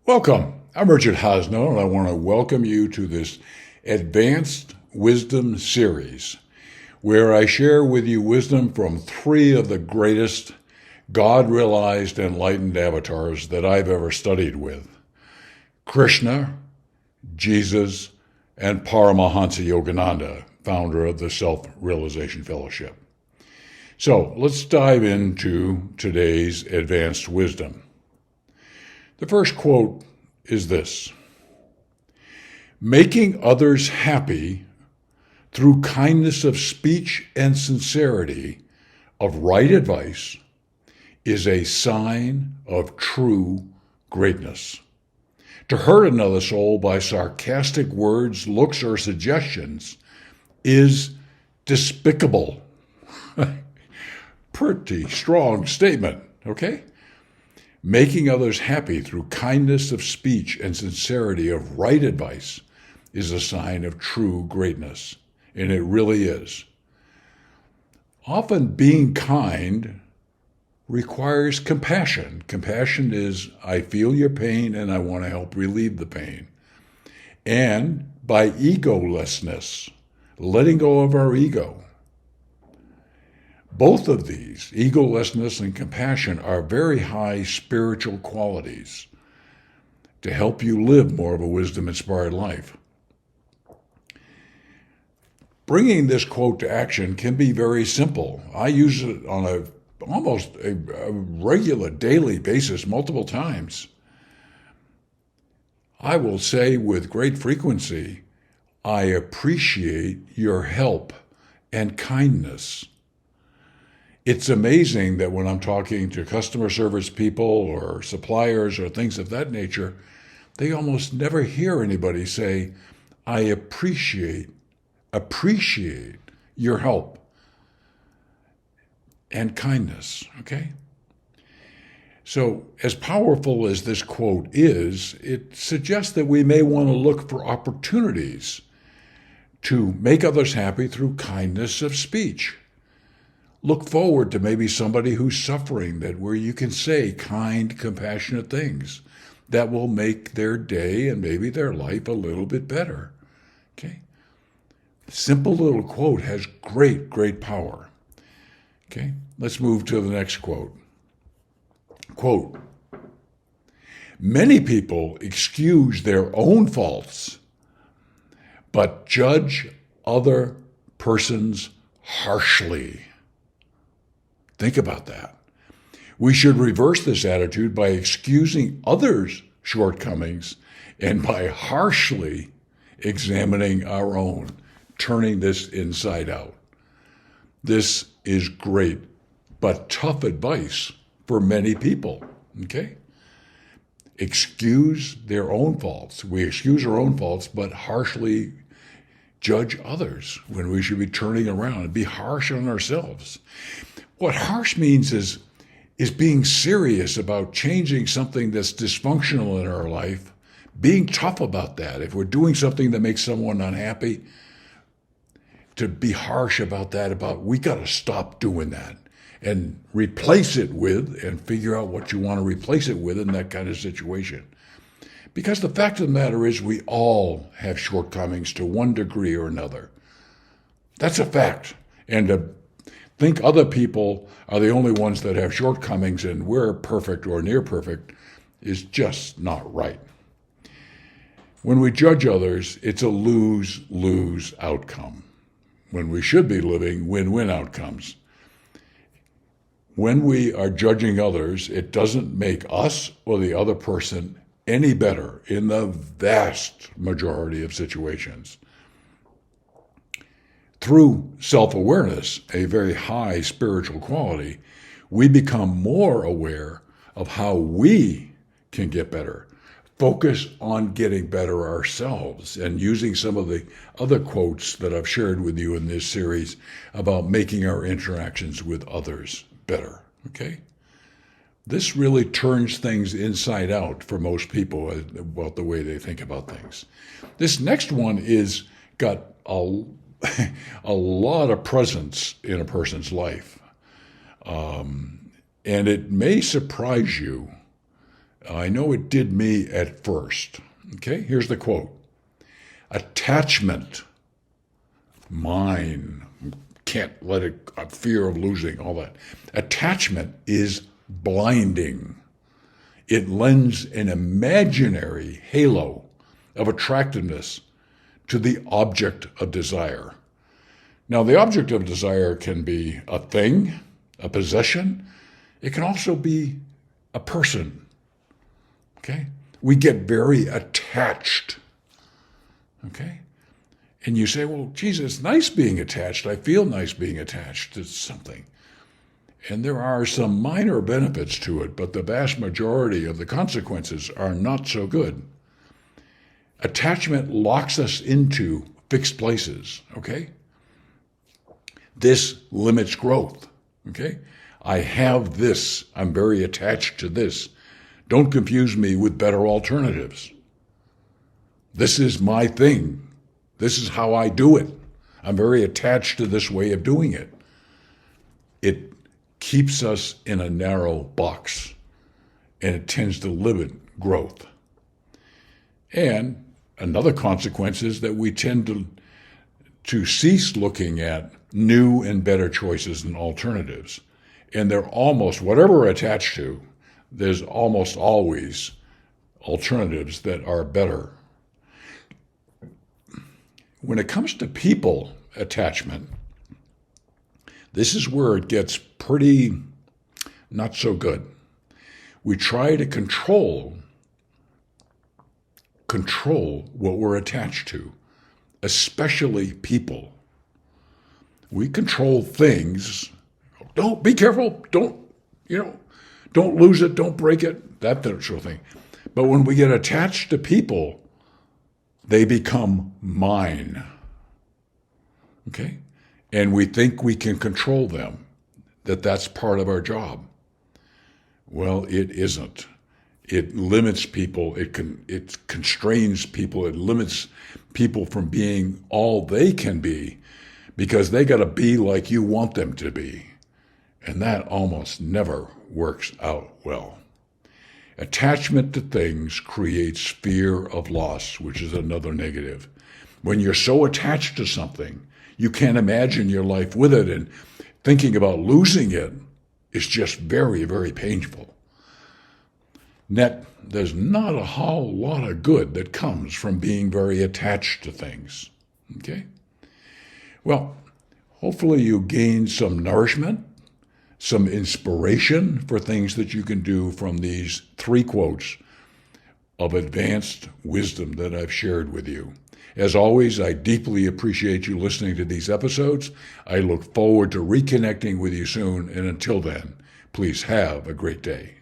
Welcome. I'm Richard Hosno, and I want to welcome you to this Advanced Wisdom series, where I share with you wisdom from three of the greatest God-realized enlightened avatars that I've ever studied with: Krishna, Jesus, and Paramahansa Yogananda, founder of the Self-Realization Fellowship. So let's dive into today's advanced wisdom. The first quote is this: making others happy through kindness of speech and sincerity of right advice is a sign of true greatness. To hurt another soul by sarcastic words, looks, or suggestions is despicable. Pretty strong statement, okay? Making others happy through kindness of speech and sincerity of right advice is a sign of true greatness, and it really is. Often being kind requires compassion. Compassion is, I feel your pain and I want to help relieve the pain. And by egolessness, letting go of our ego. Both of these, egolessness and compassion, are very high spiritual qualities to help you live more of a wisdom-inspired life. Bringing this quote to action can be very simple. I use it on almost a regular daily basis, multiple times. I will say with great frequency, I appreciate your help and kindness. It's amazing that when I'm talking to customer service people or suppliers or things of that nature, they almost never hear anybody say, I appreciate your help and kindness, okay? So as powerful as this quote is, it suggests that we may want to look for opportunities to make others happy through kindness of speech. Look forward to maybe somebody who's suffering, where you can say kind, compassionate things that will make their day and maybe their life a little bit better. Okay? Simple little quote has great, great power. Okay? Let's move to the next quote. Quote, many people excuse their own faults, but judge other persons harshly. Think about that. We should reverse this attitude by excusing others' shortcomings and by harshly examining our own, turning this inside out. This is great, but tough advice for many people, okay? Excuse their own faults. We excuse our own faults, but harshly judge others when we should be turning around and be harsh on ourselves. What harsh means is being serious about changing something that's dysfunctional in our life, being tough about that. If we're doing something that makes someone unhappy, to be harsh about that, we got to stop doing that and replace it with, and figure out what you want to replace it with in that kind of situation. Because the fact of the matter is we all have shortcomings to one degree or another. That's a fact. And to think other people are the only ones that have shortcomings and we're perfect or near perfect is just not right. When we judge others, it's a lose-lose outcome, when we should be living win-win outcomes. When we are judging others, it doesn't make us or the other person any better in the vast majority of situations. Through self-awareness, a very high spiritual quality, we become more aware of how we can get better. Focus on getting better ourselves, and using some of the other quotes that I've shared with you in this series about making our interactions with others better, okay? This really turns things inside out for most people about the way they think about things. This next one is got a lot of presence in a person's life. And it may surprise you I know it did me at first. Okay, here's the quote. Attachment, mine, can't let it, fear of losing, all that. Attachment is blinding. It lends an imaginary halo of attractiveness to the object of desire. Now, the object of desire can be a thing, a possession. It can also be a person. Okay? We get very attached. Okay? And you say, well, geez, it's nice being attached. I feel nice being attached to something. And there are some minor benefits to it, but the vast majority of the consequences are not so good. Attachment locks us into fixed places, okay? This limits growth, okay? I have this. I'm very attached to this. Don't confuse me with better alternatives. This is my thing. This is how I do it. I'm very attached to this way of doing it. It keeps us in a narrow box, and it tends to limit growth. And another consequence is that we tend to cease looking at new and better choices and alternatives. And they're almost, whatever we're attached to, there's almost always alternatives that are better. When it comes to people attachment, this is where it gets pretty not so good. We try to control what we're attached to, especially people. We control things. Don't be careful. Don't lose it. Don't break it. That sort of thing. But when we get attached to people, they become mine. Okay? And we think we can control them, that that's part of our job. Well, it isn't. It limits people. It constrains people. It limits people from being all they can be because they got to be like you want them to be. And that almost never works out well. Attachment to things creates fear of loss, which is another negative. When you're so attached to something, you can't imagine your life with it, and thinking about losing it is just very, very painful. There's not a whole lot of good that comes from being very attached to things. Okay? Well, hopefully you gain some nourishment, some inspiration for things that you can do from these 3 quotes of advanced wisdom that I've shared with you. As always, I deeply appreciate you listening to these episodes. I look forward to reconnecting with you soon, and until then, please have a great day.